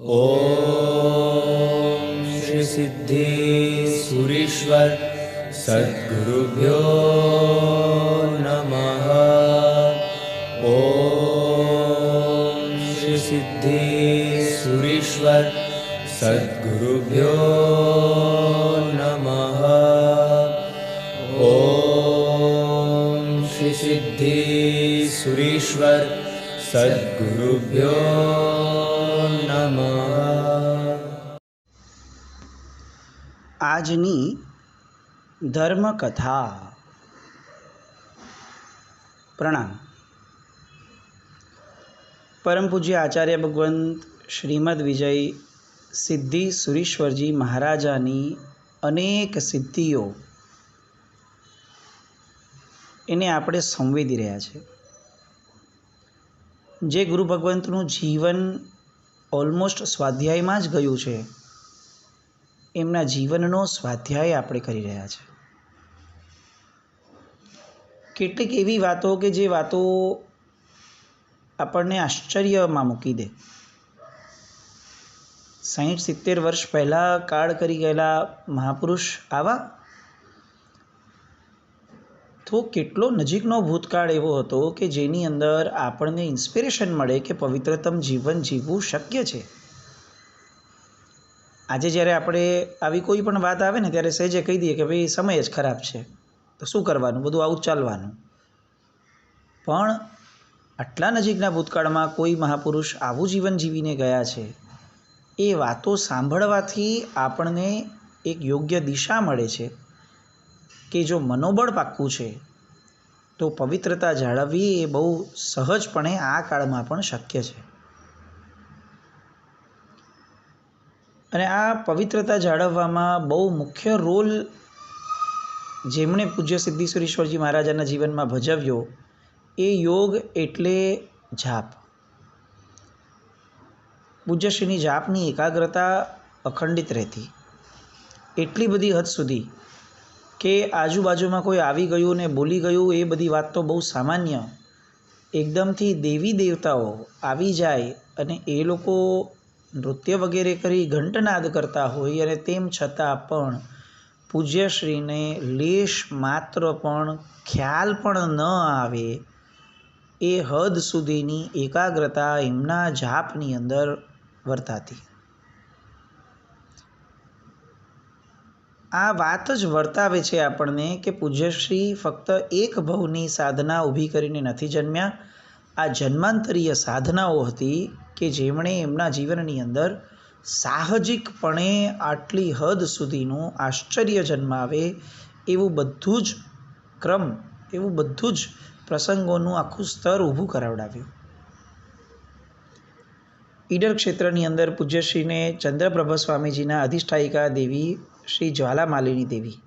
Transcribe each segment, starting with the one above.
ओम श्री सिद्धि सुरीश्वर सद्गुरुभ्यो नमः। ओम श्री सिद्धि सुरीश्वर सद्गुरुभ्यो नमः। ओम श्री सिद्धि सुरीश्वर सद्गुरुभ्यो नमः। આજની ધર્મકથા. પ્રણામ. પરમ પૂજ્ય આચાર્ય ભગવંત શ્રીમદ વિજય સિદ્ધિ સુરીશ્વરજી મહારાજાની અનેક સિદ્ધિઓ એને આપણે સંવેદી રહ્યા છે. જે ગુરુ ભગવંતનું જીવન ઓલમોસ્ટ સ્વાધ્યાયમાં જ ગયું છે, એમના જીવનનો સ્વાધ્યાય આપણે કરી રહ્યા છે. કેટલીક એવી વાતો કે જે વાતો આપણને આશ્ચર્યમાં મૂકી દે. 60-70 વર્ષ પહેલાં કાળ કરી ગયેલા મહાપુરુષ આવા, તો કેટલો નજીકનો ભૂતકાળ એવો હતો કે જેની અંદર આપણને ઇન્સ્પિરેશન મળે કે પવિત્રતમ જીવન જીવવું શક્ય છે. આજે જ્યારે આપણે આવી કોઈ પણ વાત આવે ને ત્યારે સહેજે કહી દઈએ કે ભાઈ સમય જ ખરાબ છે, તો શું કરવાનું, બધું આવું જ ચાલવાનું. પણ આટલા નજીકના ભૂતકાળમાં કોઈ મહાપુરુષ આવું જીવન જીવીને ગયા છે, એ વાતો સાંભળવાથી આપણને એક યોગ્ય દિશા મળે છે કે જો મનોબળ પાક્કું છે તો પવિત્રતા જાળવવી એ બહુ સહજપણે આ કાળમાં પણ શક્ય છે. અને આ પવિત્રતા જાળવવામાં બહુ મુખ્ય રોલ જેમણે પૂજ્ય સિદ્ધિ સુરીશ્વરજી મહારાજાના જીવનમાં ભજવ્યો એ યોગ એટલે જાપ. પૂજ્યશ્રીની જાપની એકાગ્રતા અખંડિત રહેતી, એટલી બધી હદ સુધી કે આજુબાજુમાં કોઈ આવી ગયું ને બોલી ગયું એ બધી વાત તો બહુ સામાન્ય. એકદમથી દેવી દેવતાઓ આવી જાય અને એ લોકો નૃત્ય વગેરે કરી ઘંટનાદ કરતા હોય અને તેમ છતાં પણ પૂજ્યશ્રીને લેશ માત્ર પણ ખ્યાલ પણ ન આવે, એ હદ સુધીની એકાગ્રતા એમના જાપની અંદર વર્તાતી. આ વાત જ વર્તાવે છે આપણને કે પૂજ્યશ્રી ફક્ત એક ભવની સાધના ઊભી કરીને નથી જન્મ્યા. આ જન્માંતરીય સાધનાઓ હતી કે જેમણે એમના જીવનની અંદર સાહજિકપણે આટલી હદ સુધીનું આશ્ચર્ય જન્માવે એવું બધું જ ક્રમ, એવું બધું જ પ્રસંગોનું આખું સ્તર ઊભું કરાવડાવ્યું. ઈડર ક્ષેત્રની અંદર પૂજ્યશ્રીને ચંદ્રપ્રભ સ્વામીજીના અધિષ્ઠાયિકા દેવી શ્રી જ્વાલામાલિની દેવી,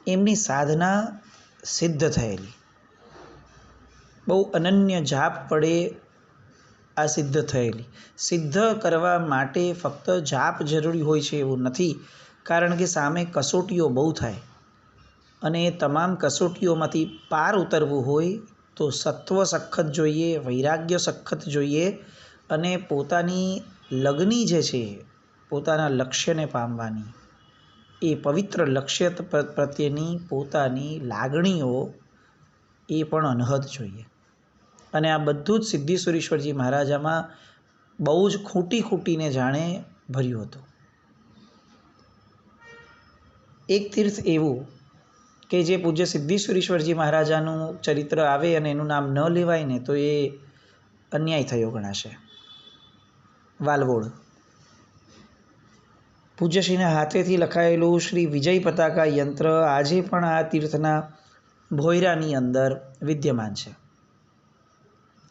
એમની સાધના સિદ્ધ થયેલી. બહુ અનન્ય જાપ પડે આ સિદ્ધ થયેલી. સિદ્ધ કરવા માટે ફક્ત જાપ જરૂરી હોય છે એવું નથી, કારણ કે સામે કસોટીઓ બહુ થાય અને એ તમામ કસોટીઓમાંથી પાર ઉતરવું હોય તો સત્વ સખત જોઈએ, વૈરાગ્ય સખત જોઈએ અને પોતાની લગની જે છે, પોતાના લક્ષ્યને પામવાની, એ પવિત્ર લક્ષ્ય પ્રત્યેની પોતાની લાગણીઓ એ પણ અનહદ જોઈએ. અને આ બધું જ સિદ્ધિ સુરીશ્વરજી મહારાજામાં બહુ જ ખૂટીને જાણે ભર્યું હતું. એક તીર્થ એવું કે જે પૂજ્ય સિદ્ધિ સુરીશ્વરજી મહારાજાનું ચરિત્ર આવે અને એનું નામ ન લેવાય ને તો એ અન્યાય થયો ગણાશે. વાલવોડ. પૂજ્યશ્રીના હાથેથી લખાયેલું શ્રી વિજય પતાકા યંત્ર આજે પણ આ તીર્થના ભોયરાની અંદર વિદ્યમાન છે.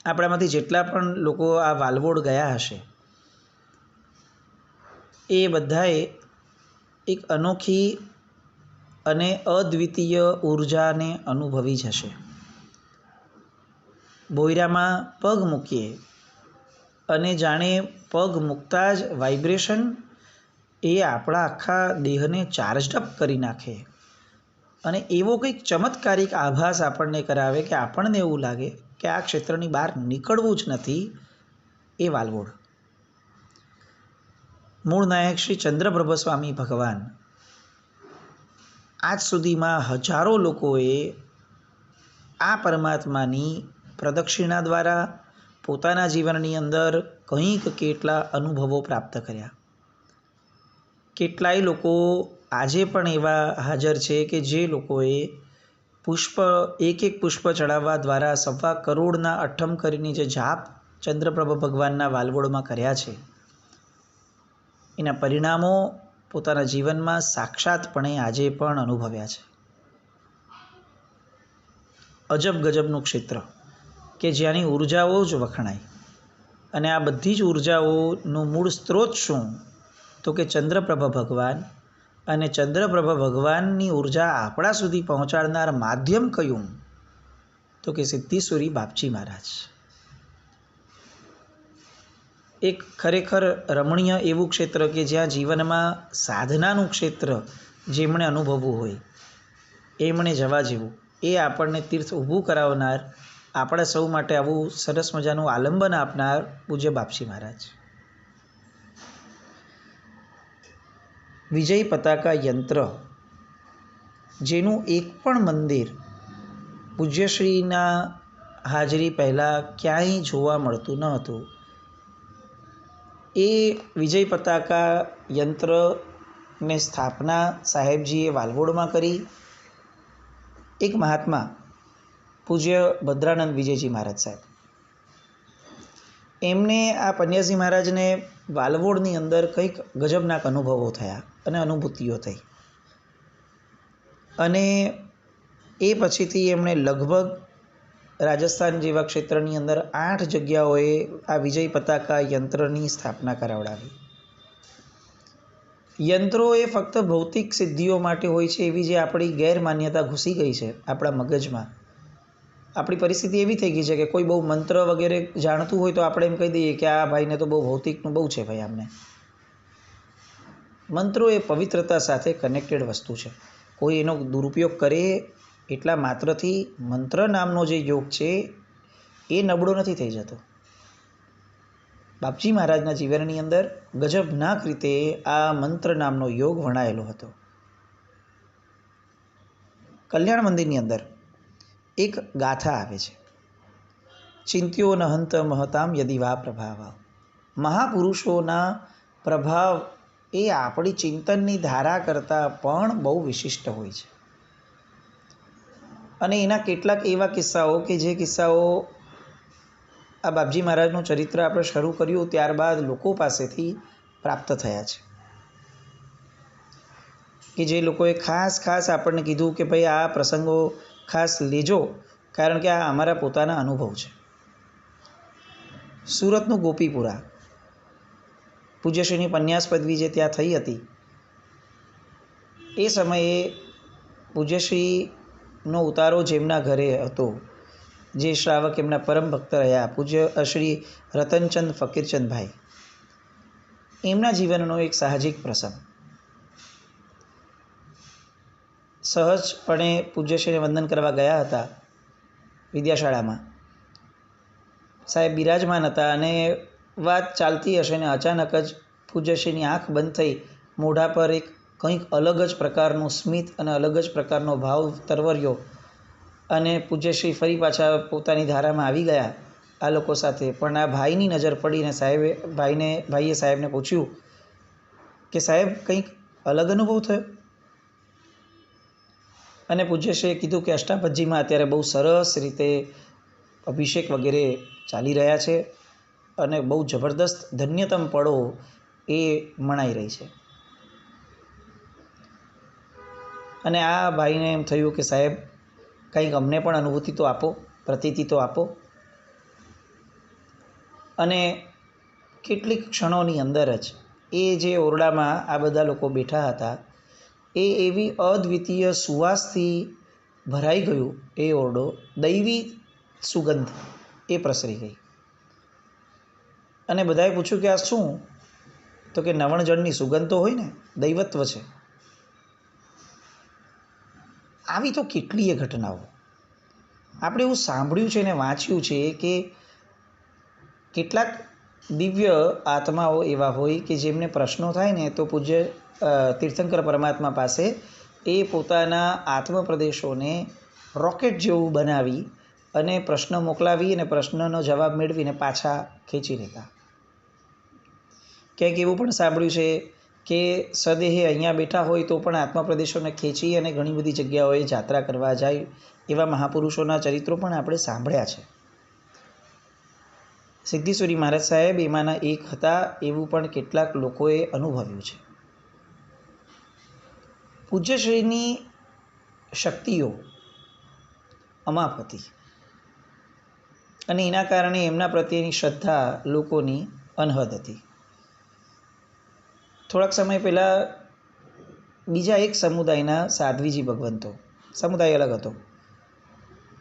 આપણામાંથી જેટલા પણ લોકો આ વાલવોડ ગયા હશે એ બધાએ એક અનોખી અને અદ્વિતીય ઉર્જાને અનુભવી જ હશે. ભોયરામાં પગ મૂકીએ અને જાણે પગ મૂકતા જ વાઇબ્રેશન એ આપણા આખા દેહને ચાર્જડ કરી નાખે અને એવો કંઈક ચમત્કારિક આભાસ આપણને કરાવે કે આપણને એવું લાગે કે આ ક્ષેત્રની બહાર નીકળવું જ નથી. એ વાલવોડ. મૂળ નાયક શ્રી ચંદ્રપ્રભ સ્વામી ભગવાન આજ સુધીમાં હજારો લોકોએ આ પરમાત્માની પ્રદક્ષિણા દ્વારા પોતાના જીવનની અંદર કંઈક કેટલા અનુભવો પ્રાપ્ત કર્યા. કેટલાય લોકો આજે પણ એવા હાજર છે કે જે લોકોએ એક પુષ્પ ચડાવવા દ્વારા 1.25 કરોડના અઠ્ઠમ કરીને જે જાપ ચંદ્રપ્રભ ભગવાનના વાલવોળમાં કર્યા છે, એના પરિણામો પોતાના જીવનમાં સાક્ષાતપણે આજે પણ અનુભવ્યા છે. અજબ ગજબનું ક્ષેત્ર કે જ્યાંની ઉર્જાઓ જ વખણાય. અને આ બધી જ ઉર્જાઓનું મૂળ સ્ત્રોત શું? તો કે ચંદ્રપ્રભ ભગવાન. અને ચંદ્રપ્રભ ભગવાનની ઉર્જા આપણા સુધી પહોંચાડનાર માધ્યમ કયું? તો કે સિદ્ધેશ્વરી બાપજી મહારાજ. એક ખરેખર રમણીય એવું ક્ષેત્ર કે જ્યાં જીવનમાં સાધનાનું ક્ષેત્ર જેમણે અનુભવવું હોય એમણે જવા જેવું, એ આપણને તીર્થ ઊભું કરાવનાર, આપણા સૌ માટે આવું સરસ મજાનું આલંબન આપનાર પૂજ્ય બાપજી મહારાજ. વિજય પતાકા યંત્ર, જેનું એક પણ મંદિર પૂજ્યશ્રીના હાજરી પહેલાં ક્યાંય જોવા મળતું ન હતું, એ વિજય પતાકા યંત્રને સ્થાપના સાહેબજીએ વાલવોડમાં કરી. એક મહાત્મા પૂજ્ય ભદ્રાનંદ વિજયજી મહારાજ સાહેબ, એમને આ પન્યાજી મહારાજને વાલવોડની અંદર કંઈક ગજબનાક અનુભવો થયા અને અનુભૂતિઓ થઈ. અને એ પછીથી એમણે લગભગ રાજસ્થાન જેવા ક્ષેત્રની અંદર 8 જગ્યાઓએ આ વિજય પતાકા યંત્રની સ્થાપના કરાવડાવી. યંત્રો એ ફક્ત ભૌતિક સિદ્ધિઓ માટે હોય છે એવી જે આપણી ગેરમાન્યતા ઘૂસી ગઈ છે આપણા મગજમાં. આપણી પરિસ્થિતિ એવી થઈ ગઈ છે કે કોઈ બહુ મંત્ર વગેરે જાણતું હોય તો આપણે એમ કહી દઈએ કે આ ભાઈને તો બહુ ભૌતિકનું બહુ છે ભાઈ. આમને મંત્રો એ પવિત્રતા સાથે કનેક્ટેડ વસ્તુ છે. કોઈ એનો દુરુપયોગ કરે એટલા માત્રથી મંત્ર નામનો જે યોગ છે એ નબળો નથી થઈ જતો. બાપજી મહારાજના જીવનની અંદર ગજબનાક રીતે આ મંત્ર નામનો યોગ વણાયેલો હતો. કલ્યાણ મંદિરની અંદર એક ગાથા આવે છે, ચિંત્યો ન હંત મહતામ યદિ વા પ્રભાવ. મહાપુરુષોના પ્રભાવ એ આપણી ચિંતનની ધારા કરતાં પણ બહુ વિશિષ્ટ હોય છે. અને એના કેટલાક એવા કિસ્સાઓ કે જે કિસ્સાઓ આ બાપજી મહારાજનું ચરિત્ર આપણે શરૂ કર્યું ત્યારબાદ લોકો પાસેથી પ્રાપ્ત થયા છે, કે જે લોકોએ ખાસ આપણને કીધું કે ભાઈ આ પ્રસંગો ખાસ લેજો, કારણ કે આ અમારા પોતાના અનુભવ છે. સુરતનું ગોપીપુરા, પૂજ્યશ્રીની પન્યાસ પદવી જે ત્યાં થઈ હતી, એ સમયે પૂજ્યશ્રીનો ઉતારો જેમના ઘરે હતો, જે શ્રાવક એમના પરમ ભક્ત રહ્યા, પૂજ્ય શ્રી રતનચંદ ફકીરચંદભાઈ, એમના જીવનનો એક સાહજિક પ્રસંગ. સહજપણે પૂજ્યશ્રીને વંદન કરવા ગયા હતા વિદ્યાશાળામાં. સાહેબ બિરાજમાન હતા અને વાત ચાલતી હશે ને અચાનક જ પૂજ્યશ્રીની આંખ બંધ થઈ, મોઢા પર એક કંઈક અલગ જ પ્રકારનું સ્મિત અને અલગ જ પ્રકારનો ભાવ તરવર્યો અને પૂજ્યશ્રી ફરી પાછા પોતાની ધારામાં આવી ગયા આ લોકો સાથે. પણ આ ભાઈની નજર પડીને ભાઈએ સાહેબને પૂછ્યું કે સાહેબ કંઈક અલગ અનુભવ થયો? અને પૂજ્યશ્રીએ કીધું કે અષ્ટાપદજીમાં અત્યારે બહુ સરસ રીતે અભિષેક વગેરે ચાલી રહ્યા છે અને બહુ જબરદસ્ત ધન્યતમ પળો એ મનાઈ રહી છે. અને આ ભાઈને એમ થયું કે સાહેબ કંઈક અમને પણ અનુભૂતિ તો આપો, પ્રતીતિ તો આપો. અને કેટલીક ક્ષણોની અંદર જ એ જે ઓરડામાં આ બધા લોકો બેઠા હતા એ એવી અદ્વિતીય સુવાસથી ભરાઈ ગયું, એ ઓરડો દૈવી સુગંધ એ પ્રસરી ગઈ. અને બધાએ પૂછ્યું કે આ શું? તો કે નવણજળની સુગંધ તો હોય ને, દૈવત્વ છે. આવી તો કેટલીય ઘટનાઓ આપણે એવું સાંભળ્યું છે અને વાંચ્યું છે કે કેટલાક દિવ્ય આત્માઓ એવા હોય કે જેમને પ્રશ્નો થાય ને તો પૂજ્ય તીર્થંકર પરમાત્મા પાસે એ પોતાના આત્મપ્રદેશોને રોકેટ જેવું બનાવી અને પ્રશ્ન મોકલાવી અને પ્રશ્નનો જવાબ મેળવીને પાછા ખેંચી લેતા. ક્યાંક એવું પણ સાંભળ્યું છે કે સદેહે અહીંયા બેઠા હોય તો પણ આત્મપ્રદેશોને ખેંચી અને ઘણી બધી જગ્યાઓએ જાત્રા કરવા જાય એવા મહાપુરુષોના ચરિત્રો પણ આપણે સાંભળ્યા છે. સિદ્ધેશ્વરી મહારાજ સાહેબ એમાંના એક હતા એવું પણ કેટલાક લોકોએ અનુભવ્યું છે. પૂજ્યશ્રીની શક્તિઓ અમાપ હતી અને એના કારણે એમના પ્રત્યેની શ્રદ્ધા લોકોની અનહદ હતી. થોડાક સમય પહેલાં બીજા એક સમુદાયના સાધ્વીજી ભગવંતો, સમુદાય અલગ હતો,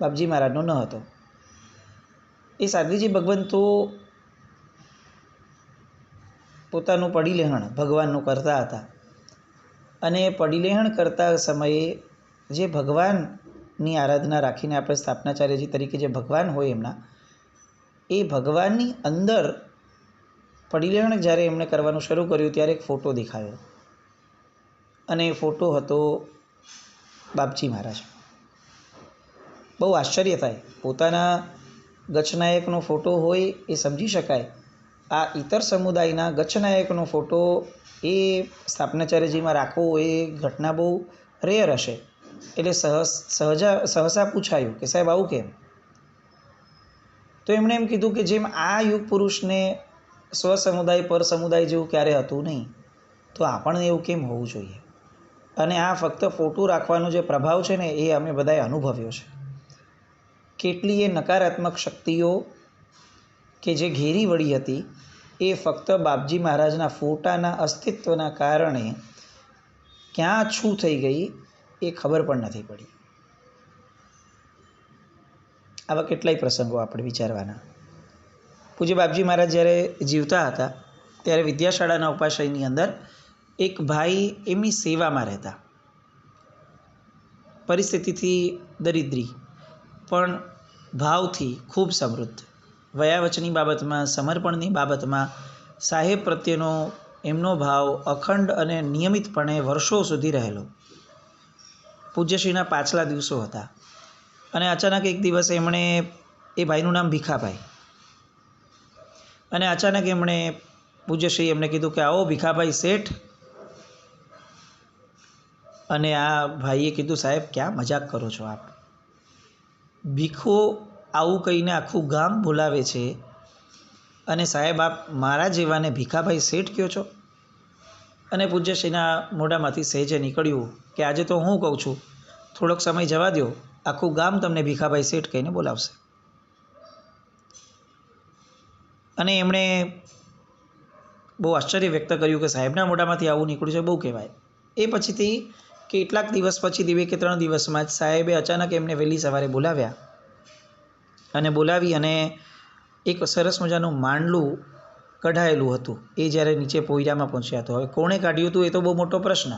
બાપજી મહારાજનો ન હતો. એ સાધ્વીજી ભગવંતો પોતાનું પડીલેહણ ભગવાનનું કરતા હતા અને પડીલેહણ કરતા સમયે જે ભગવાનની આરાધના રાખીને આપણે સ્થાપનાચાર્યજી તરીકે જે ભગવાન હોય એમના, એ ભગવાનની અંદર પડીલેહણ જ્યારે એમણે કરવાનું શરૂ કર્યું ત્યારે એક ફોટો દેખાયો અને એ ફોટો હતો બાપજી મહારાજ. બહુ આશ્ચર્ય થાય. પોતાના ગચ્છનાયકનો ફોટો હોય એ સમજી શકાય. આ ઇતર સમુદાયના ગચ્છનાયકનો ફોટો એ સ્થાપનાચાર્યજીમાં રાખવો એ ઘટના બહુ રેર હશે. એટલે સહસા પૂછાયું કે સાહેબ આવું કેમ? તો એમણે એમ કીધું કે જેમ આ યુગ પુરુષને સ્વસમુદાય પર સમુદાય જેવું ક્યારે હતું નહીં, તો આપણને એવું કેમ હોવું જોઈએ? અને આ ફક્ત ફોટો રાખવાનો જે પ્રભાવ છે ને એ અમે બધાએ અનુભવ્યો છે. કેટલીય નકારાત્મક શક્તિઓ કે જે ઘેરી વળી હતી એ ફક્ત બાપજી મહારાજના ફોટાના અસ્તિત્વના કારણે ક્યાં શું થઈ ગઈ એ ખબર પણ નથી પડી. આવા કેટલાય પ્રસંગો આપણે વિચારવાના. પૂજ્ય બાપજી મહારાજ જ્યારે જીવતા હતા ત્યારે વિદ્યાશાળાના ઉપાશ્રયની અંદર એક ભાઈ એમની સેવામાં રહેતા, પરિસ્થિતિથી દરિદ્રી પણ ભાવથી ખૂબ સમૃદ્ધ, વયાવચની બાબતમાં, સમર્પણની બાબતમાં સાહેબ પ્રત્યેનો એમનો ભાવ અખંડ અને નિયમિતપણે વર્ષો સુધી રહેલો. પૂજ્યશ્રીના પાછલા દિવસો હતા અને અચાનક એક દિવસ એમણે, એ ભાઈનું નામ ભીખાભાઈ, અને અચાનક એમણે પૂજ્યશ્રી એમને કીધું કે આવો ભીખાભાઈ શેઠ. અને આ ભાઈએ કીધું સાહેબ ક્યાં મજાક કરો છો આપ? ભીખો આવું કહીને આખું ગામ બોલાવે છે અને સાહેબ આપ મારા જેવાને ભીખાભાઈ શેઠ કહો છો? અને પૂજ્યશ્રીના મોઢામાંથી સહેજે નીકળ્યું કે આજે તો હું કહું છું, થોડોક સમય જવા દો, આખું ગામ તમને ભીખાભાઈ શેઠ કહીને બોલાવશે. અને એમણે બહુ આશ્ચર્ય વ્યક્ત કર્યું કે સાહેબના મોઢામાંથી આવું નીકળ્યું છે, બહુ કહેવાય. એ પછીથી કેટલાક દિવસ પછી 2 કે 3 દિવસમાં જ સાહેબે અચાનક એમને વહેલી સવારે બોલાવ્યા અને બોલાવી અને એક સરસ મજાનું માંડલું કઢાયેલું હતું. એ જ્યારે નીચે પોયરામાં પહોંચ્યા હતા, હવે કોણે કાઢ્યું હતું એ તો બહુ મોટો પ્રશ્ન,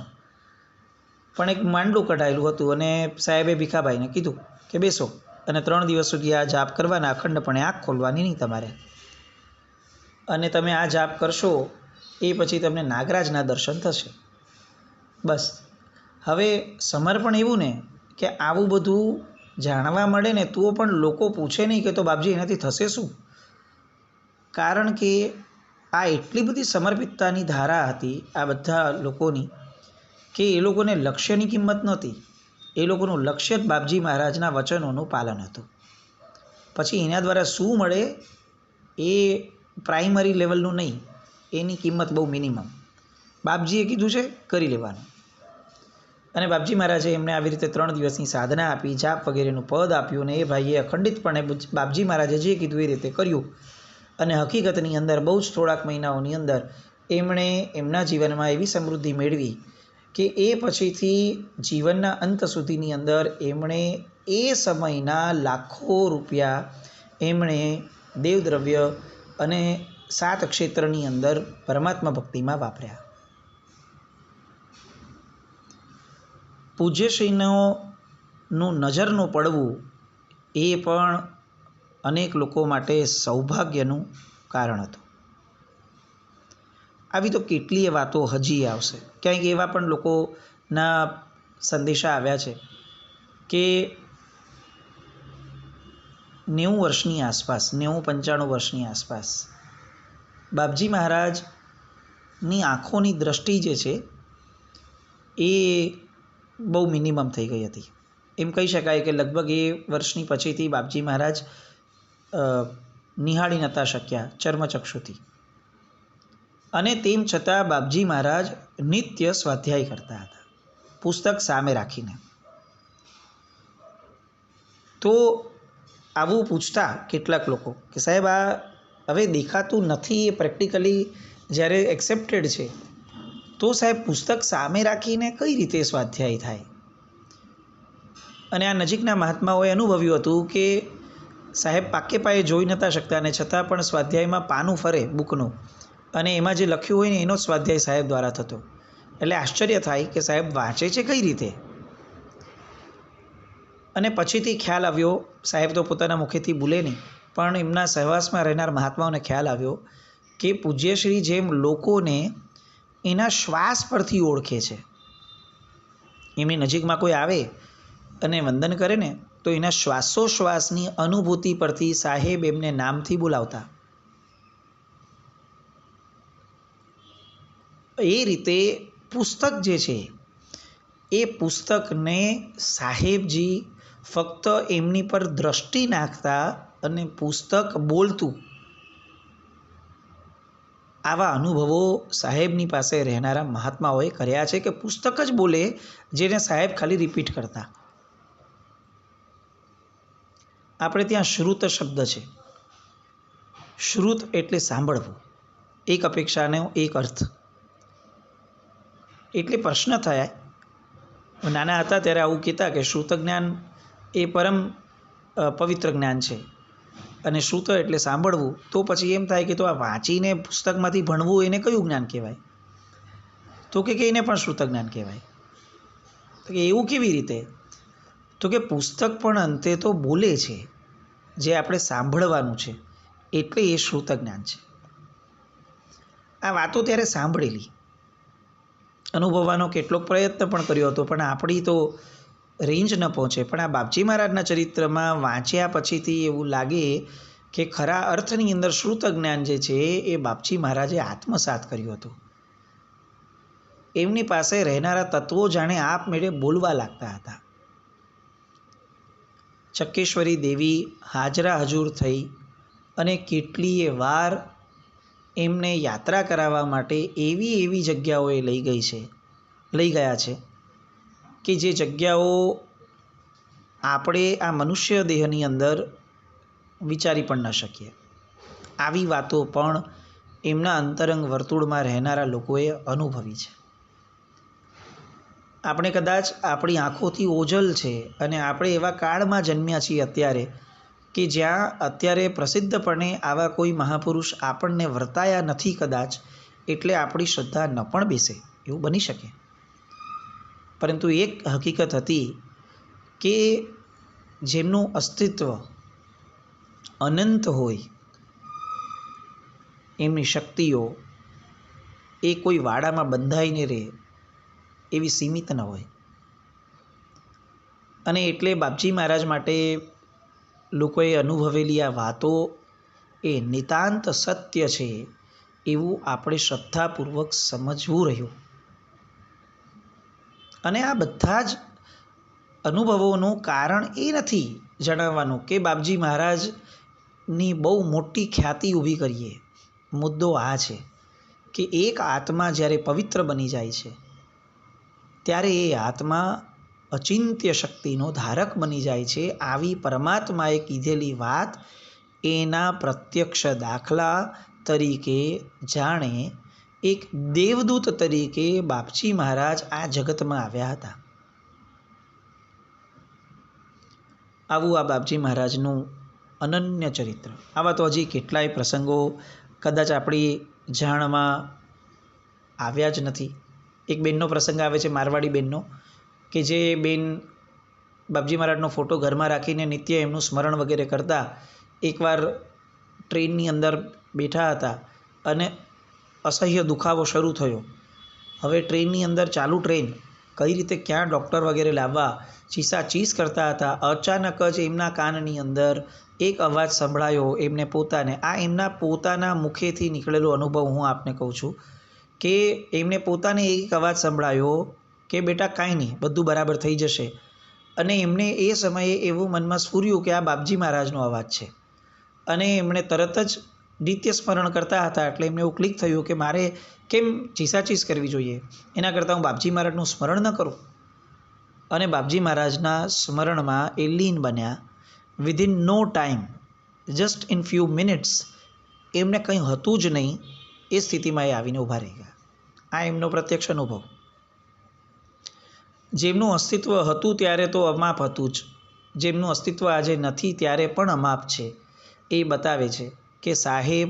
પણ એક માંડલું કઢાયેલું હતું અને સાહેબે ભીખાભાઈને કીધું કે બેસો અને 3 દિવસ સુધી આ જાપ કરવાના, અખંડપણે આંખ ખોલવાની નહીં તમારે, અને તમે આ જાપ કરશો એ પછી તમને નાગરાજના દર્શન થશે. બસ. હવે સમર્પણ એવું ને કે આવું બધું જાણવા મળે ને તો પણ લોકો પૂછે નહીં કે તો બાપજી એનાથી થશે શું? કારણ કે આ એટલી બધી સમર્પિતતાની ધારા હતી આ બધા લોકોની કે એ લોકોને લક્ષ્યની કિંમત નહોતી. એ લોકોનું લક્ષ્ય જ બાપજી મહારાજના વચનોનું પાલન હતું. પછી એના દ્વારા શું મળે એ પ્રાઇમરી લેવલનું નહીં, એની કિંમત બહુ મિનિમમ. બાપજીએ કીધું છે કરી લેવાનું. અને બાપજી મહારાજે એમને આવી રીતે 3 દિવસની સાધના આપી, જાપ વગેરેનું પદ આપ્યું અને એ ભાઈએ અખંડિતપણે બાપજી મહારાજે જે કીધું એ રીતે કર્યું. અને હકીકતની અંદર બહુ જ થોડાક મહિનાઓની અંદર એમણે એમના જીવનમાં એવી સમૃદ્ધિ મેળવી કે એ પછીથી જીવનના અંત સુધીની અંદર એમણે એ સમયના લાખો રૂપિયા એમણે દેવદ્રવ્ય અને 7 ક્ષેત્રની અંદર પરમાત્મા ભક્તિમાં વાપર્યા. પૂજ્યશ્રીનું નજરનું પડવું એ પણ અનેક લોકો માટે સૌભાગ્યનું કારણ હતું. આવી તો કેટલીય વાતો હજી આવશે. ક્યાંક એવા પણ લોકોના સંદેશા આવ્યા છે કે 90 વર્ષની આસપાસ, 90-95 વર્ષની આસપાસ બાપજી મહારાજની આંખોની દ્રષ્ટિ જે છે એ બહુ મિનિમમ થઈ ગઈ હતી. એમ કહી શકાય કે લગભગ એ વર્ષની પછીથી બાપજી મહારાજ નિહાળી નહોતા શક્યા ચર્મચક્ષુથી. અને તેમ છતાં બાપજી મહારાજ નિત્ય સ્વાધ્યાય કરતા હતા, પુસ્તક સામે રાખીને. તો આવું પૂછતા કેટલાક લોકો કે સાહેબ આ હવે દેખાતું નથી, એ પ્રેક્ટિકલી જ્યારે એક્સેપ્ટેડ છે, તો સાહેબ પુસ્તક સામે રાખીને કઈ રીતે સ્વાધ્યાય થાય? અને આ નજીકના મહાત્માઓએ અનુભવ્યું હતું કે સાહેબ પાકે પાયે જોઈ નહોતા શકતા, અને છતાં પણ સ્વાધ્યાયમાં પાનું ફરે બુકનું, અને એમાં જે લખ્યું હોય ને એનો સ્વાધ્યાય સાહેબ દ્વારા થતો. એટલે આશ્ચર્ય થાય કે સાહેબ વાંચે છે કઈ રીતે? અને પછીથી ખ્યાલ આવ્યો, સાહેબ તો પોતાના મુખેથી બોલે નહીં, પણ એમના સહવાસમાં રહેનાર મહાત્માઓને ખ્યાલ આવ્યો કે પૂજ્યશ્રી જેમ લોકોને એના શ્વાસ પરથી ઓળખે છે. એમની નજીકમાં કોઈ આવે અને વંદન કરે ને તો એના શ્વાસોશ્વાસની અનુભૂતિ પરથી સાહેબ એમને નામથી બોલાવતા. એ રીતે પુસ્તક જે છે એ પુસ્તકને સાહેબજી ફક્ત એમની પર દ્રષ્ટિ નાખતા અને પુસ્તક બોલતું. આવા અનુભવો સાહેબની પાસે રહેનારા મહાત્માઓએ કર્યા છે કે પુસ્તક જ બોલે, જેને સાહેબ ખાલી રિપીટ કરતા. આપણે ત્યાં શ્રુત શબ્દ છે. શ્રુત એટલે સાંભળવું, એક અપેક્ષાનો એક અર્થ. એટલે પ્રશ્ન થયા, નાના હતા ત્યારે આવું કહેતા કે શ્રુત જ્ઞાન એ પરમ પવિત્ર જ્ઞાન છે, અને શ્રુત એટલે સાંભળવું. તો પછી એમ થાય કે તો આ વાંચીને પુસ્તકમાંથી ભણવું એને કયું જ્ઞાન કહેવાય? તો કે એને પણ શ્રુત જ્ઞાન કહેવાય. તો કે એવું કેવી રીતે? તો કે પુસ્તક પણ અંતે તો બોલે છે, જે આપણે સાંભળવાનું છે, એટલે એ શ્રુત જ્ઞાન છે. આ વાતો ત્યારે સાંભળેલી, અનુભવવાનો કેટલોક પ્રયત્ન પણ કર્યો હતો, પણ આપણી તો રેન્જ ન પહોંચે. પણ આ બાપજી મહારાજના ચરિત્રમાં વાંચ્યા પછીથી એવું લાગે કે ખરા અર્થની અંદર શ્રુત જ્ઞાન જે છે એ બાપજી મહારાજે આત્મસાત કર્યું હતું. એમની પાસે રહેનારા તત્વો જાણે આપમેળે બોલવા લાગતા હતા. ચક્કેશ્વરી દેવી હાજરા હજૂર થઈ અને કેટલીય વાર એમને યાત્રા કરાવવા માટે એવી જગ્યાઓએ લઈ ગયા છે કે જે જગ્યાઓ આપણે આ મનુષ્ય દેહની અંદર વિચારી પણ ન શકીએ. આવી વાતો પણ એમના અંતરંગ વર્તુળમાં રહેનારા લોકોએ અનુભવી છે. આપણે કદાચ આપણી આંખોથી ઓજલ છે, અને આપણે એવા કાળમાં જન્મ્યા છીએ અત્યારે કે જ્યાં અત્યારે પ્રસિદ્ધપણે આવા કોઈ મહાપુરુષ આપણને વર્તાયા નથી કદાચ, એટલે આપણી શ્રદ્ધા ન પણ બેસે, એવું બની શકે. પરંતુ એક હકીકત હતી કે જેમનું અસ્તિત્વ અનંત હોય, એમની શક્તિઓ એ કોઈ વાડામાં બંધાઈને રહે એવી સીમિત ન હોય. અને એટલે બાપજી મહારાજ માટે લોકોએ અનુભવેલી આ વાતો એ નિતાંત સત્ય છે એવું આપણે શ્રદ્ધાપૂર્વક સમજવું રહ્યું. અને આ બધા જ અનુભવોનું કારણ એ નથી જણાવવાનું કે બાપજી મહારાજની બહુ મોટી ખ્યાતિ ઊભી કરીએ. મુદ્દો આ છે કે એક આત્મા જ્યારે પવિત્ર બની જાય છે ત્યારે એ આત્મા અચિંત્ય શક્તિનો ધારક બની જાય છે. આવી પરમાત્માએ કીધેલી વાત એના પ્રત્યક્ષ દાખલા તરીકે જાણે એક દેવદૂત તરીકે બાપજી મહારાજ આ જગતમાં આવ્યા હતા. આવું આ બાપજી મહારાજનું અનન્ય ચરિત્ર. આવા તો હજી કેટલાય પ્રસંગો કદાચ આપણી જાણમાં આવ્યા જ નથી. એક બેનનો પ્રસંગ આવે છે, મારવાડી બેનનો, કે જે બેન બાપજી મહારાજનો ફોટો ઘરમાં રાખીને નિત્ય એમનું સ્મરણ વગેરે કરતા. એકવાર ટ્રેનની અંદર બેઠા હતા અને અસહ્ય દુખાવો શરૂ થયો. હવે ટ્રેનની અંદર ચાલુ ટ્રેન કઈ રીતે ક્યાં ડૉક્ટર વગેરે લાવવા ચીસાચીસ કરતા હતા. અચાનક જ એમના કાનની અંદર એક અવાજ સંભળાયો એમને પોતાને. આ એમના પોતાના મુખેથી નીકળેલો અનુભવ હું આપને કહું છું કે એમને પોતાને એક અવાજ સંભળાયો કે બેટા કાંઈ નહીં, બધું બરાબર થઈ જશે. અને એમને એ સમયે એવું મનમાં સ્ફૂર્યું કે આ બાપજી મહારાજનો અવાજ છે. અને એમણે તરત જ નિત્ય સ્મરણ કરતા હતા એટલે એમને એવું ક્લિક થયું કે મારે કેમ ચીસાચીસ કરવી જોઈએ, એના કરતાં હું બાપજી મહારાજનું સ્મરણ ન કરું. અને બાપજી મહારાજના સ્મરણમાં એ લીન બન્યા. Within no time, just in few minutes એમને કંઈ હતું જ નહીં એ સ્થિતિમાં એ આવીને ઊભા રહી ગયા. આ એમનો પ્રત્યક્ષ અનુભવ. જેમનું અસ્તિત્વ હતું ત્યારે તો અમાપ હતું જ, જેમનું અસ્તિત્વ આજે નથી ત્યારે પણ અમાપ છે. એ બતાવે છે કે સાહેબ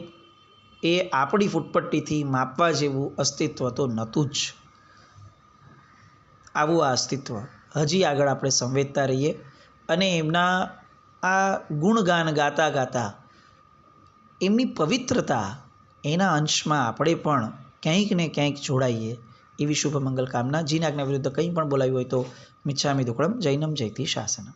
એ આપણી ફૂટપટ્ટીથી માપવા જેવું અસ્તિત્વ તો નહોતું જ. આવું આ અસ્તિત્વ હજી આગળ આપણે સંવેદતા રહીએ અને એમના આ ગુણગાન ગાતા ગાતા એમની પવિત્રતા એના અંશમાં આપણે પણ ક્યાંક ને ક્યાંક જોડાઈએ એવી શુભ મંગલ કામના. જીન આજ્ઞા વિરુદ્ધ કંઈ પણ બોલાવ્યું હોય તો મિચ્છામિ દુક્કડમ. જૈનમ જયતિ શાસનમ.